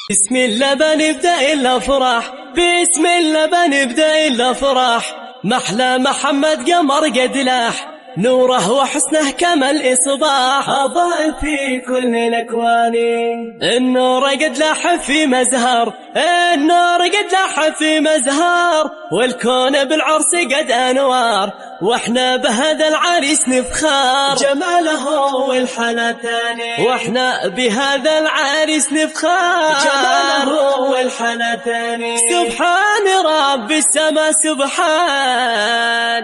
بسم الله بنبدأ الأفراح، بسم الله بنبدأ الأفراح، محلى محمد قمر قد لاح، نوره وحسنه كما الإصباح، أضاء في كل الأكوان، النور قد لاح في مزهر، النور قد لاح في مزهر، والكون بالعرس قد أنوار، واحنا بهذا العريس نفخر، جماله والحنتان، واحنا بهذا العريس نفخر، جماله والحنتان، سبحان رب السما سبحان.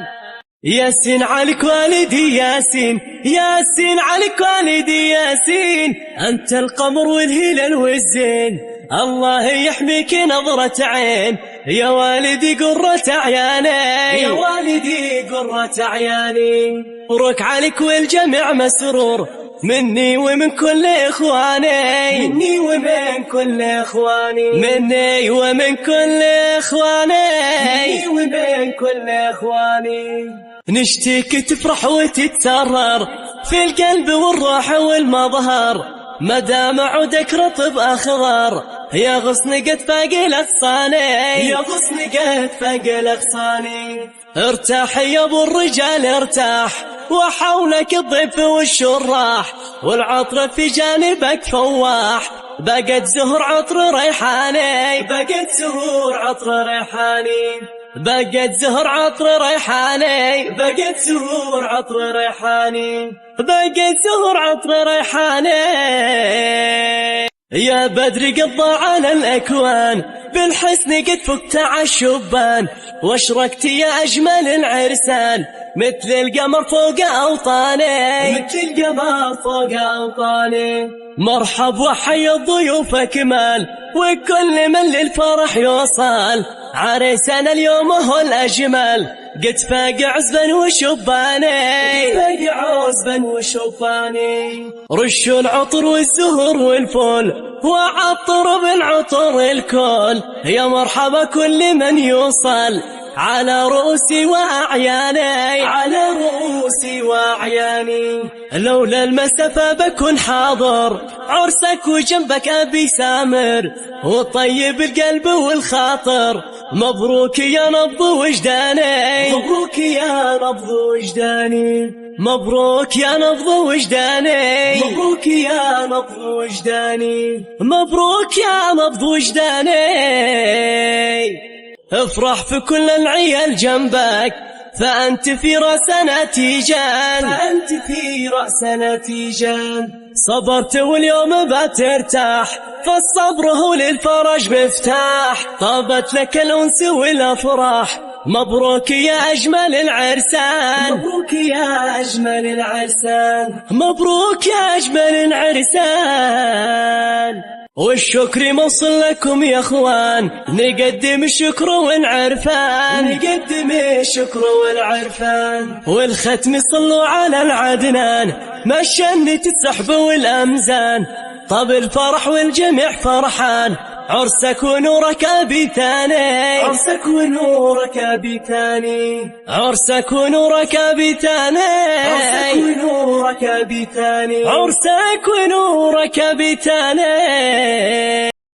ياسين عليك والدي ياسين، ياسين عليك والدي ياسين، أنت القمر والهلال والزين، الله يحميك نظرة عين، يا والدي قرة عياني، يا والدي قرة عياني، مبروك عليك والجميع مسرور، مني ومن كل إخواني، مني ومن كل إخواني، مني ومن كل إخواني، مني ومن كل إخواني. نشتيك تفرح وتتسرر في القلب والروح والمظهر، مدام عودك رطب أخضر، يا غصن قد فاق الأغصاني، يا غصن قد فاق الأغصاني. ارتاح يا ابو الرجال ارتاح، وحولك الضيف والشراح، والعطر في جانبك فواح، بقت زهر عطر ريحاني، بقت زهور عطر ريحاني، بقت زهر عطر ريحاني، بقت زهور عطر ريحاني، بقت زهور عطر ريحاني. يا بدر قد ضاع على الأكوان، بالحسن قد فكت على الشبان، واشرقت يا أجمل العرسان، مثل القمر فوق أوطاني، مثل القمر فوق أوطاني. مرحب وحي الضيوف أكمال، وكل من للفرح يوصل، عريسنا اليوم هو الأجمل، قد فاق عزبا وشباني، قد فاق عزبا وشباني. رشوا العطر والزهور والفول، وعطروا بالعطر الكل، يا مرحبا كل من يوصل، على رؤوسي وأعياني، على رؤوسي وأعياني. لولا المسافة بكون حاضر عرسك وجنبك أبي سامر، وطيب القلب والخاطر، مبروك يا نبض وجداني، مبروك يا نبض وجداني، مبروك يا نبض وجداني، مبروك يا نبض وجداني، مبروك يا نبض وجداني. افرح في كل العيال جنبك، فأنت في رأسنا تيجان، فأنت في رأسنا تيجان. صبرت واليوم بترتاح، فالصبر هو للفرج مفتاح، طابت لك الأنس والأفراح، مبروك يا أجمل العرسان، مبروك يا أجمل العرسان، مبروك يا أجمل العرسان. والشكر موصل لكم يا اخوان، نقدم الشكر والعرفان، نقدم الشكر والعرفان. والختم صلوا على العدنان، مشنت السحب والأمزان، طب الفرح والجميع فرحان، عرسك ونورك أبي ثاني، عرسك ونورك أبي ثاني، عرسك ونورك أبي ثاني، عرسك ونورك أبي ثاني، عرسك ونورك أبي ثاني.